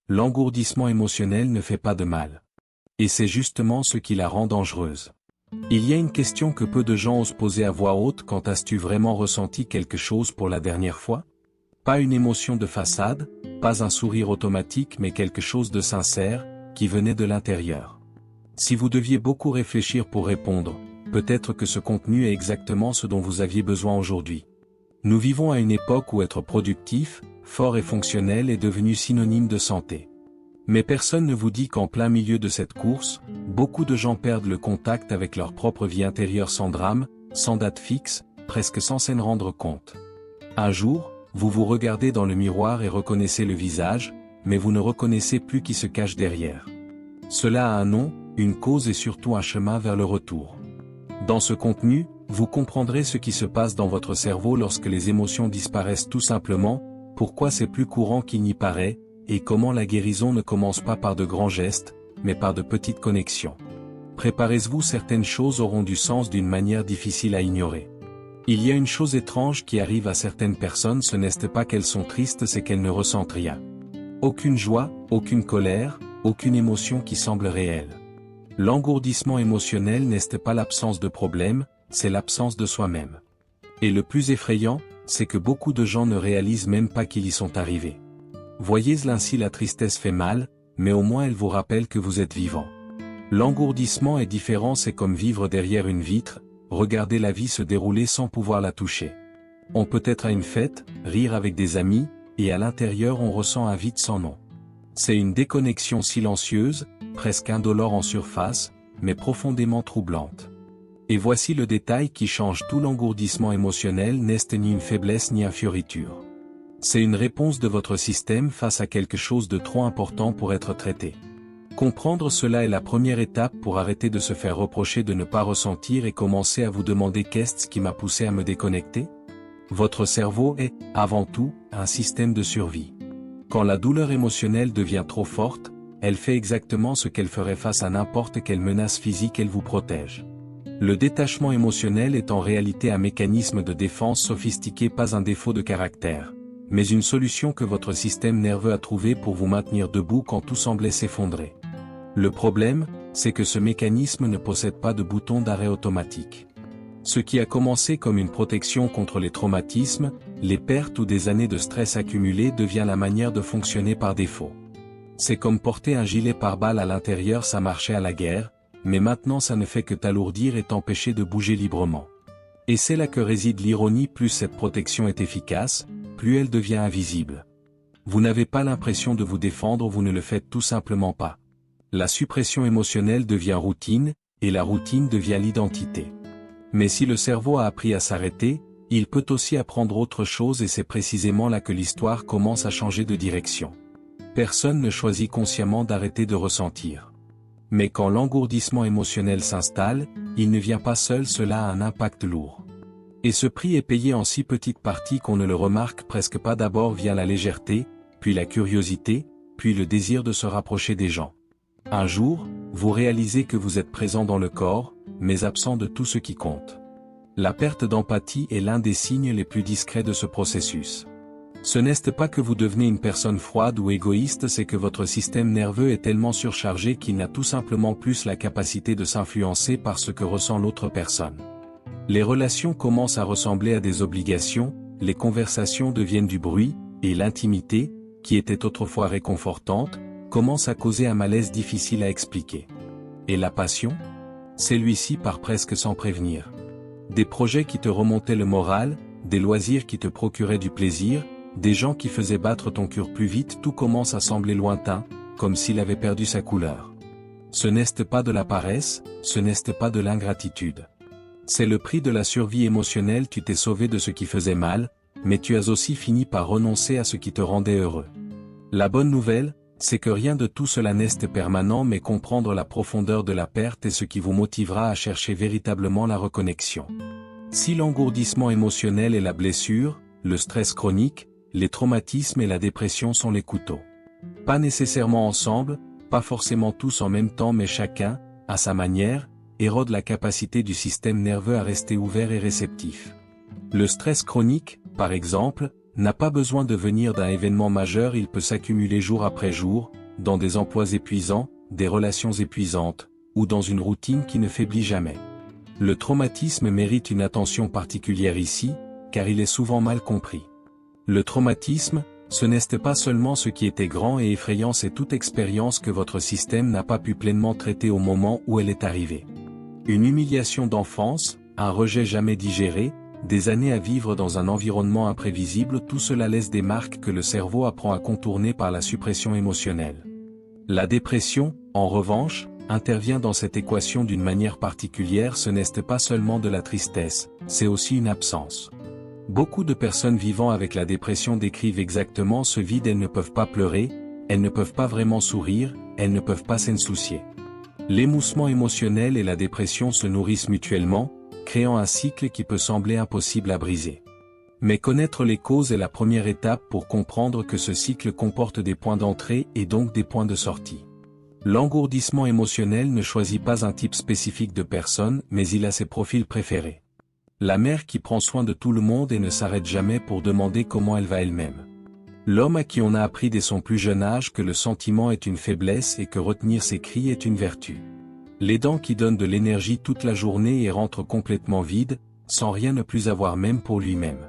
l'engourdissement émotionnel ne fait pas de mal. Et c'est justement ce qui la rend dangereuse. Il y a une question que peu de gens osent poser à voix haute: quand as-tu vraiment ressenti quelque chose pour la dernière fois? Pas une émotion de façade, pas un sourire automatique, mais quelque chose de sincère, qui venait de l'intérieur. Si vous deviez beaucoup réfléchir pour répondre, peut-être que ce contenu est exactement ce dont vous aviez besoin aujourd'hui. Nous vivons à une époque où être productif, fort et fonctionnel est devenu synonyme de santé. Mais personne ne vous dit qu'en plein milieu de cette course, beaucoup de gens perdent le contact avec leur propre vie intérieure sans drame, sans date fixe, presque sans s'en rendre compte. Un jour, vous vous regardez dans le miroir et reconnaissez le visage, mais vous ne reconnaissez plus qui se cache derrière. Cela a un nom, une cause et surtout un chemin vers le retour. Dans ce contenu, vous comprendrez ce qui se passe dans votre cerveau lorsque les émotions disparaissent tout simplement, pourquoi c'est plus courant qu'il n'y paraît, et comment la guérison ne commence pas par de grands gestes, mais par de petites connexions. Préparez-vous, certaines choses auront du sens d'une manière difficile à ignorer. Il y a une chose étrange qui arrive à certaines personnes: ce n'est pas qu'elles sont tristes, c'est qu'elles ne ressentent rien. Aucune joie, aucune colère, aucune émotion qui semble réelle. L'engourdissement émotionnel n'est pas l'absence de problème, c'est l'absence de soi-même. Et le plus effrayant, c'est que beaucoup de gens ne réalisent même pas qu'ils y sont arrivés. Voyez-le ainsi, la tristesse fait mal, mais au moins elle vous rappelle que vous êtes vivant. L'engourdissement est différent, c'est comme vivre derrière une vitre, regarder la vie se dérouler sans pouvoir la toucher. On peut être à une fête, rire avec des amis, et à l'intérieur on ressent un vide sans nom. C'est une déconnexion silencieuse, presque indolore en surface, mais profondément troublante. Et voici le détail qui change tout: l'engourdissement émotionnel n'est ni une faiblesse ni une fioriture. C'est une réponse de votre système face à quelque chose de trop important pour être traité. Comprendre cela est la première étape pour arrêter de se faire reprocher de ne pas ressentir et commencer à vous demander: qu'est-ce qui m'a poussé à me déconnecter? Votre cerveau est, avant tout, un système de survie. Quand la douleur émotionnelle devient trop forte, elle fait exactement ce qu'elle ferait face à n'importe quelle menace physique: elle vous protège. Le détachement émotionnel est en réalité un mécanisme de défense sophistiqué, pas un défaut de caractère, mais une solution que votre système nerveux a trouvée pour vous maintenir debout quand tout semblait s'effondrer. Le problème, c'est que ce mécanisme ne possède pas de bouton d'arrêt automatique. Ce qui a commencé comme une protection contre les traumatismes, les pertes ou des années de stress accumulés devient la manière de fonctionner par défaut. C'est comme porter un gilet pare-balles: à l'intérieur ça marchait à la guerre, mais maintenant ça ne fait que t'alourdir et t'empêcher de bouger librement. Et c'est là que réside l'ironie: plus cette protection est efficace, plus elle devient invisible. Vous n'avez pas l'impression de vous défendre, vous ne le faites tout simplement pas. La suppression émotionnelle devient routine, et la routine devient l'identité. Mais si le cerveau a appris à s'arrêter, il peut aussi apprendre autre chose, et c'est précisément là que l'histoire commence à changer de direction. Personne ne choisit consciemment d'arrêter de ressentir. Mais quand l'engourdissement émotionnel s'installe, il ne vient pas seul, cela a un impact lourd. Et ce prix est payé en si petites parties qu'on ne le remarque presque pas. D'abord vient la légèreté, puis la curiosité, puis le désir de se rapprocher des gens. Un jour, vous réalisez que vous êtes présent dans le corps, mais absent de tout ce qui compte. La perte d'empathie est l'un des signes les plus discrets de ce processus. Ce n'est pas que vous devenez une personne froide ou égoïste, c'est que votre système nerveux est tellement surchargé qu'il n'a tout simplement plus la capacité de s'influencer par ce que ressent l'autre personne. Les relations commencent à ressembler à des obligations, les conversations deviennent du bruit, et l'intimité, qui était autrefois réconfortante, commence à causer un malaise difficile à expliquer. Et la passion? Celui-ci part presque sans prévenir. Des projets qui te remontaient le moral, des loisirs qui te procuraient du plaisir, des gens qui faisaient battre ton cœur plus vite, tout commence à sembler lointain, comme s'il avait perdu sa couleur. Ce n'est pas de la paresse, ce n'est pas de l'ingratitude. C'est le prix de la survie émotionnelle. Tu t'es sauvé de ce qui faisait mal, mais tu as aussi fini par renoncer à ce qui te rendait heureux. La bonne nouvelle, c'est que rien de tout cela n'est permanent, mais comprendre la profondeur de la perte est ce qui vous motivera à chercher véritablement la reconnexion. Si l'engourdissement émotionnel est la blessure, le stress chronique, les traumatismes et la dépression sont les couteaux. Pas nécessairement ensemble, pas forcément tous en même temps, mais chacun, à sa manière, érode la capacité du système nerveux à rester ouvert et réceptif. Le stress chronique, par exemple, n'a pas besoin de venir d'un événement majeur, il peut s'accumuler jour après jour, dans des emplois épuisants, des relations épuisantes, ou dans une routine qui ne faiblit jamais. Le traumatisme mérite une attention particulière ici, car il est souvent mal compris. Le traumatisme, ce n'est pas seulement ce qui était grand et effrayant, c'est toute expérience que votre système n'a pas pu pleinement traiter au moment où elle est arrivée. Une humiliation d'enfance, un rejet jamais digéré, des années à vivre dans un environnement imprévisible, tout cela laisse des marques que le cerveau apprend à contourner par la suppression émotionnelle. La dépression, en revanche, intervient dans cette équation d'une manière particulière. Ce n'est pas seulement de la tristesse, c'est aussi une absence. Beaucoup de personnes vivant avec la dépression décrivent exactement ce vide. Elles ne peuvent pas pleurer, elles ne peuvent pas vraiment sourire, elles ne peuvent pas s'ensoucier. L'émoussement émotionnel et la dépression se nourrissent mutuellement, créant un cycle qui peut sembler impossible à briser. Mais connaître les causes est la première étape pour comprendre que ce cycle comporte des points d'entrée et donc des points de sortie. L'engourdissement émotionnel ne choisit pas un type spécifique de personne, mais il a ses profils préférés. La mère qui prend soin de tout le monde et ne s'arrête jamais pour demander comment elle va elle-même. L'homme à qui on a appris dès son plus jeune âge que le sentiment est une faiblesse et que retenir ses cris est une vertu. L'aidant qui donne de l'énergie toute la journée et rentre complètement vide, sans rien ne plus avoir même pour lui-même.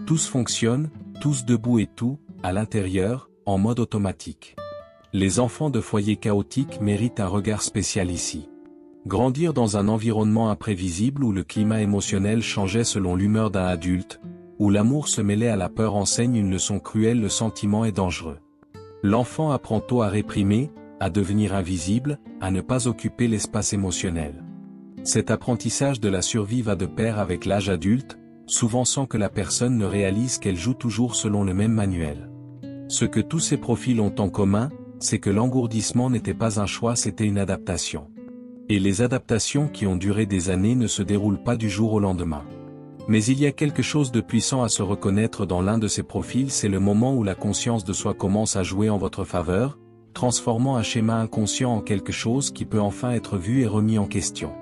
Tous fonctionnent, tous debout et tout, à l'intérieur, en mode automatique. Les enfants de foyers chaotiques méritent un regard spécial ici. Grandir dans un environnement imprévisible où le climat émotionnel changeait selon l'humeur d'un adulte, où l'amour se mêlait à la peur enseigne une leçon cruelle. Le sentiment est dangereux. L'enfant apprend tôt à réprimer, à devenir invisible, à ne pas occuper l'espace émotionnel. Cet apprentissage de la survie va de pair avec l'âge adulte, souvent sans que la personne ne réalise qu'elle joue toujours selon le même manuel. Ce que tous ces profils ont en commun, c'est que l'engourdissement n'était pas un choix, c'était une adaptation. Et les adaptations qui ont duré des années ne se déroulent pas du jour au lendemain. Mais il y a quelque chose de puissant à se reconnaître dans l'un de ces profils, c'est le moment où la conscience de soi commence à jouer en votre faveur, transformant un schéma inconscient en quelque chose qui peut enfin être vu et remis en question.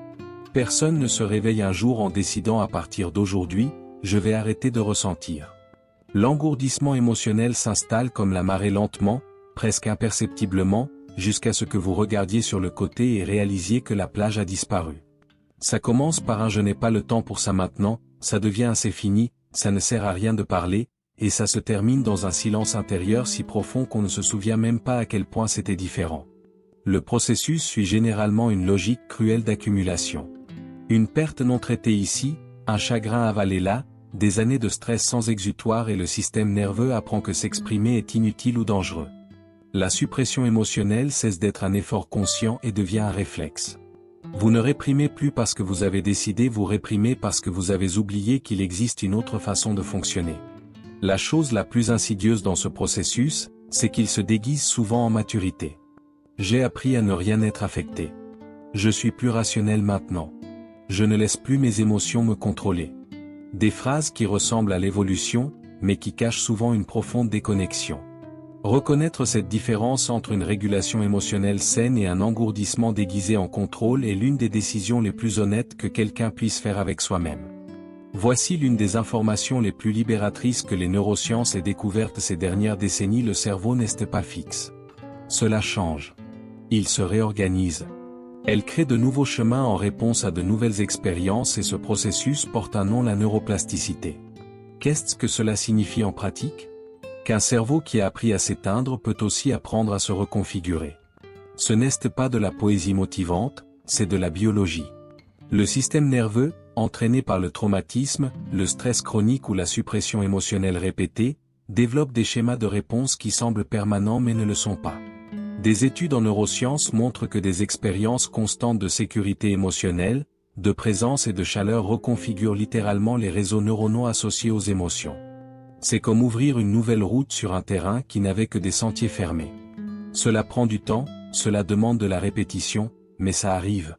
Personne ne se réveille un jour en décidant à partir d'aujourd'hui, je vais arrêter de ressentir. L'engourdissement émotionnel s'installe comme la marée lentement, presque imperceptiblement, jusqu'à ce que vous regardiez sur le côté et réalisiez que la plage a disparu. Ça commence par un je n'ai pas le temps pour ça maintenant, ça devient un c'est fini, ça ne sert à rien de parler, et ça se termine dans un silence intérieur si profond qu'on ne se souvient même pas à quel point c'était différent. Le processus suit généralement une logique cruelle d'accumulation. Une perte non traitée ici, un chagrin avalé là, des années de stress sans exutoire et le système nerveux apprend que s'exprimer est inutile ou dangereux. La suppression émotionnelle cesse d'être un effort conscient et devient un réflexe. Vous ne réprimez plus parce que vous avez décidé, vous réprimez parce que vous avez oublié qu'il existe une autre façon de fonctionner. La chose la plus insidieuse dans ce processus, c'est qu'il se déguise souvent en maturité. J'ai appris à ne rien être affecté. Je suis plus rationnel maintenant. Je ne laisse plus mes émotions me contrôler. Des phrases qui ressemblent à l'évolution, mais qui cachent souvent une profonde déconnexion. Reconnaître cette différence entre une régulation émotionnelle saine et un engourdissement déguisé en contrôle est l'une des décisions les plus honnêtes que quelqu'un puisse faire avec soi-même. Voici l'une des informations les plus libératrices que les neurosciences aient découvertes ces dernières décennies. Le cerveau n'est pas fixe. Cela change. Il se réorganise. Elle crée de nouveaux chemins en réponse à de nouvelles expériences et ce processus porte un nom, la neuroplasticité. Qu'est-ce que cela signifie en pratique ? Qu'un cerveau qui a appris à s'éteindre peut aussi apprendre à se reconfigurer. Ce n'est pas de la poésie motivante, c'est de la biologie. Le système nerveux, entraîné par le traumatisme, le stress chronique ou la suppression émotionnelle répétée, développe des schémas de réponse qui semblent permanents mais ne le sont pas. Des études en neurosciences montrent que des expériences constantes de sécurité émotionnelle, de présence et de chaleur reconfigurent littéralement les réseaux neuronaux associés aux émotions. C'est comme ouvrir une nouvelle route sur un terrain qui n'avait que des sentiers fermés. Cela prend du temps, cela demande de la répétition, mais ça arrive.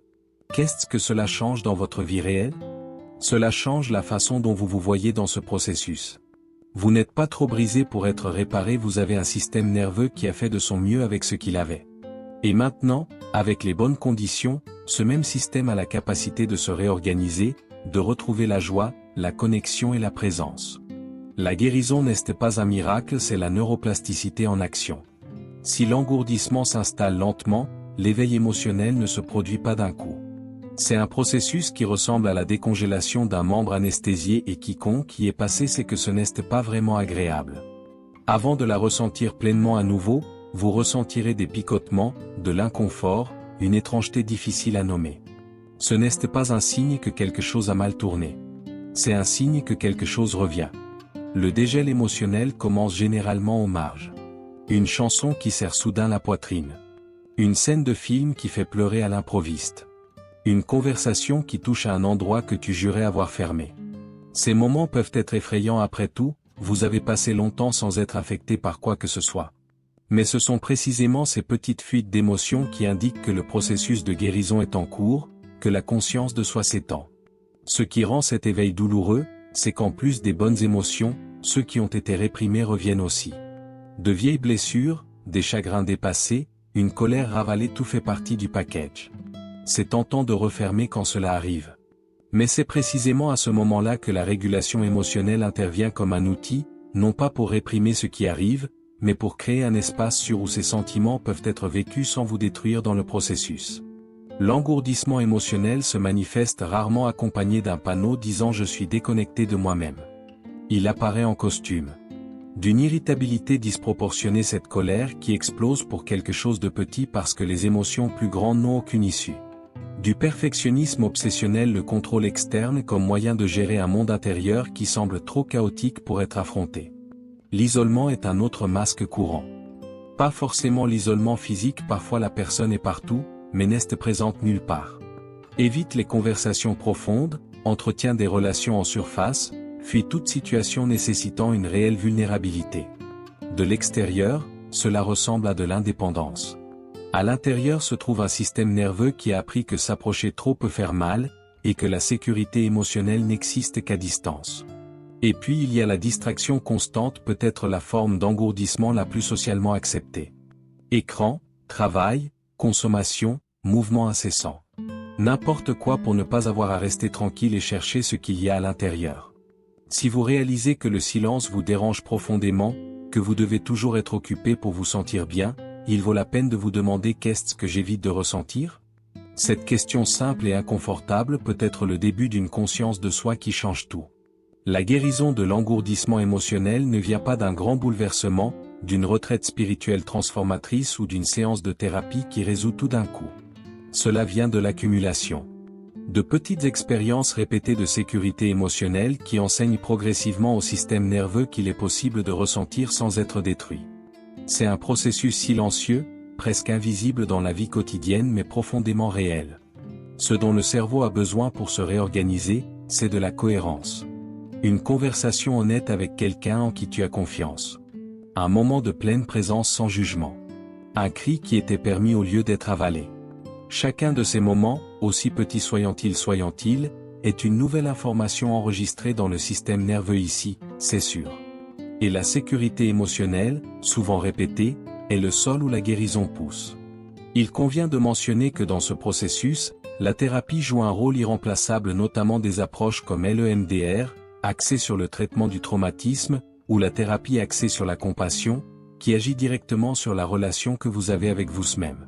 Qu'est-ce que cela change dans votre vie réelle ? Cela change la façon dont vous vous voyez dans ce processus. Vous n'êtes pas trop brisé pour être réparé, vous avez un système nerveux qui a fait de son mieux avec ce qu'il avait. Et maintenant, avec les bonnes conditions, ce même système a la capacité de se réorganiser, de retrouver la joie, la connexion et la présence. La guérison n'est pas un miracle, c'est la neuroplasticité en action. Si l'engourdissement s'installe lentement, l'éveil émotionnel ne se produit pas d'un coup. C'est un processus qui ressemble à la décongélation d'un membre anesthésié et quiconque y est passé sait que ce n'est pas vraiment agréable. Avant de la ressentir pleinement à nouveau, vous ressentirez des picotements, de l'inconfort, une étrangeté difficile à nommer. Ce n'est pas un signe que quelque chose a mal tourné. C'est un signe que quelque chose revient. Le dégel émotionnel commence généralement aux marges. Une chanson qui serre soudain la poitrine. Une scène de film qui fait pleurer à l'improviste. Une conversation qui touche à un endroit que tu jurais avoir fermé. Ces moments peuvent être effrayants après tout, vous avez passé longtemps sans être affecté par quoi que ce soit. Mais ce sont précisément ces petites fuites d'émotions qui indiquent que le processus de guérison est en cours, que la conscience de soi s'étend. Ce qui rend cet éveil douloureux, c'est qu'en plus des bonnes émotions, ceux qui ont été réprimés reviennent aussi. De vieilles blessures, des chagrins dépassés, une colère ravalée, tout fait partie du package. C'est tentant de refermer quand cela arrive. Mais c'est précisément à ce moment-là que la régulation émotionnelle intervient comme un outil, non pas pour réprimer ce qui arrive, mais pour créer un espace sûr où ces sentiments peuvent être vécus sans vous détruire dans le processus. L'engourdissement émotionnel se manifeste rarement accompagné d'un panneau disant « Je suis déconnecté de moi-même ». Il apparaît en costume. D'une irritabilité disproportionnée, cette colère qui explose pour quelque chose de petit parce que les émotions plus grandes n'ont aucune issue. Du perfectionnisme obsessionnel, le contrôle externe comme moyen de gérer un monde intérieur qui semble trop chaotique pour être affronté. L'isolement est un autre masque courant. Pas forcément l'isolement physique, parfois la personne est partout, mais n'est présente nulle part. Évite les conversations profondes, entretient des relations en surface, fuit toute situation nécessitant une réelle vulnérabilité. De l'extérieur, cela ressemble à de l'indépendance. À l'intérieur se trouve un système nerveux qui a appris que s'approcher trop peut faire mal, et que la sécurité émotionnelle n'existe qu'à distance. Et puis il y a la distraction constante, peut-être la forme d'engourdissement la plus socialement acceptée. Écran, travail, consommation, mouvement incessant. N'importe quoi pour ne pas avoir à rester tranquille et chercher ce qu'il y a à l'intérieur. Si vous réalisez que le silence vous dérange profondément, que vous devez toujours être occupé pour vous sentir bien, il vaut la peine de vous demander qu'est-ce que j'évite de ressentir? Cette question simple et inconfortable peut être le début d'une conscience de soi qui change tout. La guérison de l'engourdissement émotionnel ne vient pas d'un grand bouleversement, d'une retraite spirituelle transformatrice ou d'une séance de thérapie qui résout tout d'un coup. Cela vient de l'accumulation. De petites expériences répétées de sécurité émotionnelle qui enseignent progressivement au système nerveux qu'il est possible de ressentir sans être détruit. C'est un processus silencieux, presque invisible dans la vie quotidienne mais profondément réel. Ce dont le cerveau a besoin pour se réorganiser, c'est de la cohérence. Une conversation honnête avec quelqu'un en qui tu as confiance. Un moment de pleine présence sans jugement. Un cri qui était permis au lieu d'être avalé. Chacun de ces moments, aussi petits soient-ils, est une nouvelle information enregistrée dans le système nerveux ici, c'est sûr. Et la sécurité émotionnelle, souvent répétée, est le sol où la guérison pousse. Il convient de mentionner que dans ce processus, la thérapie joue un rôle irremplaçable, notamment des approches comme l'EMDR, axée sur le traitement du traumatisme, ou la thérapie axée sur la compassion, qui agit directement sur la relation que vous avez avec vous-même.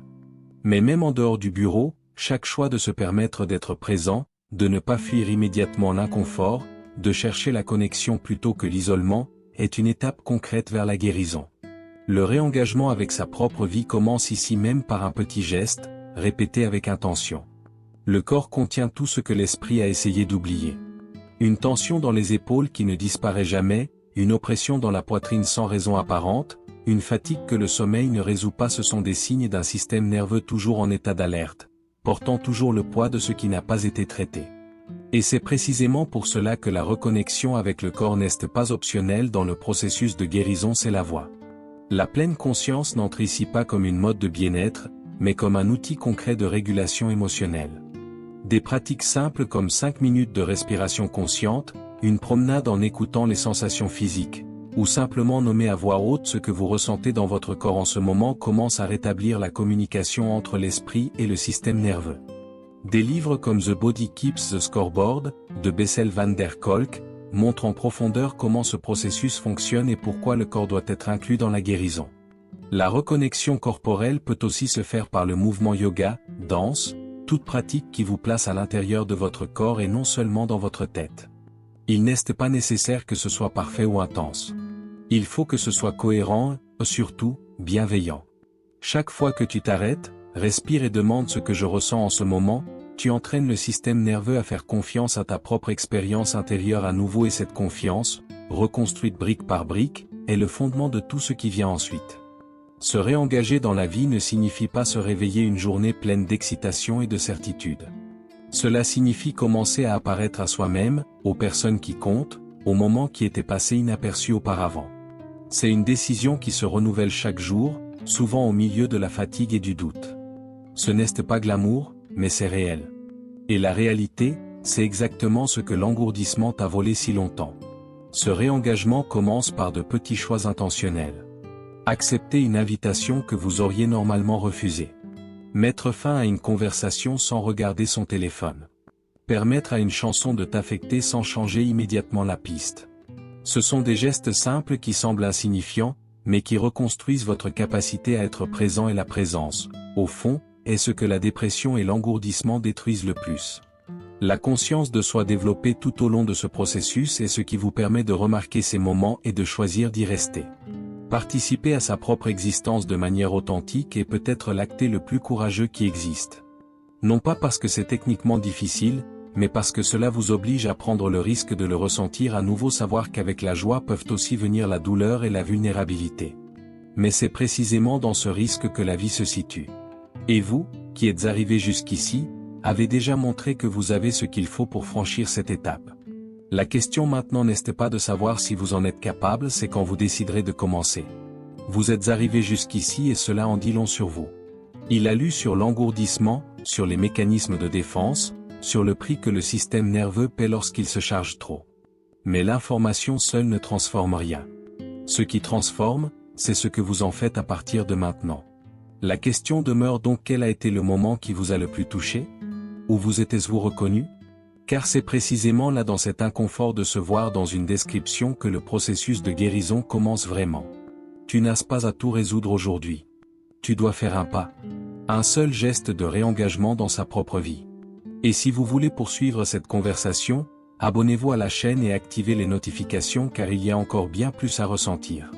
Mais même en dehors du bureau, chaque choix de se permettre d'être présent, de ne pas fuir immédiatement l'inconfort, de chercher la connexion plutôt que l'isolement, est une étape concrète vers la guérison. Le réengagement avec sa propre vie commence ici même par un petit geste, répété avec intention. Le corps contient tout ce que l'esprit a essayé d'oublier. Une tension dans les épaules qui ne disparaît jamais, une oppression dans la poitrine sans raison apparente, une fatigue que le sommeil ne résout pas, ce sont des signes d'un système nerveux toujours en état d'alerte, portant toujours le poids de ce qui n'a pas été traité. Et c'est précisément pour cela que la reconnexion avec le corps n'est pas optionnelle dans le processus de guérison, c'est la voie. La pleine conscience n'entre ici pas comme une mode de bien-être, mais comme un outil concret de régulation émotionnelle. Des pratiques simples comme 5 minutes de respiration consciente, une promenade en écoutant les sensations physiques, ou simplement nommer à voix haute ce que vous ressentez dans votre corps en ce moment commencent à rétablir la communication entre l'esprit et le système nerveux. Des livres comme The Body Keeps the Scoreboard, de Bessel van der Kolk, montrent en profondeur comment ce processus fonctionne et pourquoi le corps doit être inclus dans la guérison. La reconnexion corporelle peut aussi se faire par le mouvement yoga, danse, toute pratique qui vous place à l'intérieur de votre corps et non seulement dans votre tête. Il n'est pas nécessaire que ce soit parfait ou intense. Il faut que ce soit cohérent, surtout, bienveillant. Chaque fois que tu t'arrêtes, respire et demande ce que je ressens en ce moment, tu entraînes le système nerveux à faire confiance à ta propre expérience intérieure à nouveau et cette confiance, reconstruite brique par brique, est le fondement de tout ce qui vient ensuite. Se réengager dans la vie ne signifie pas se réveiller une journée pleine d'excitation et de certitude. Cela signifie commencer à apparaître à soi-même, aux personnes qui comptent, aux moments qui étaient passés inaperçus auparavant. C'est une décision qui se renouvelle chaque jour, souvent au milieu de la fatigue et du doute. Ce n'est pas glamour, mais c'est réel. Et la réalité, c'est exactement ce que l'engourdissement t'a volé si longtemps. Ce réengagement commence par de petits choix intentionnels. Accepter une invitation que vous auriez normalement refusée. Mettre fin à une conversation sans regarder son téléphone. Permettre à une chanson de t'affecter sans changer immédiatement la piste. Ce sont des gestes simples qui semblent insignifiants, mais qui reconstruisent votre capacité à être présent et la présence, au fond, est ce que la dépression et l'engourdissement détruisent le plus. La conscience de soi développée tout au long de ce processus est ce qui vous permet de remarquer ces moments et de choisir d'y rester. Participer à sa propre existence de manière authentique est peut-être l'acte le plus courageux qui existe. Non pas parce que c'est techniquement difficile, mais parce que cela vous oblige à prendre le risque de le ressentir à nouveau, savoir qu'avec la joie peuvent aussi venir la douleur et la vulnérabilité. Mais c'est précisément dans ce risque que la vie se situe. Et vous, qui êtes arrivé jusqu'ici, avez déjà montré que vous avez ce qu'il faut pour franchir cette étape. La question maintenant n'est pas de savoir si vous en êtes capable, c'est quand vous déciderez de commencer. Vous êtes arrivé jusqu'ici et cela en dit long sur vous. Il a lu sur l'engourdissement, sur les mécanismes de défense, sur le prix que le système nerveux paie lorsqu'il se charge trop. Mais l'information seule ne transforme rien. Ce qui transforme, c'est ce que vous en faites à partir de maintenant. La question demeure donc: quel a été le moment qui vous a le plus touché? Où vous étiez-vous reconnu? Car c'est précisément là, dans cet inconfort de se voir dans une description, que le processus de guérison commence vraiment. Tu n'as pas à tout résoudre aujourd'hui. Tu dois faire un pas. Un seul geste de réengagement dans sa propre vie. Et si vous voulez poursuivre cette conversation, abonnez-vous à la chaîne et activez les notifications car il y a encore bien plus à ressentir.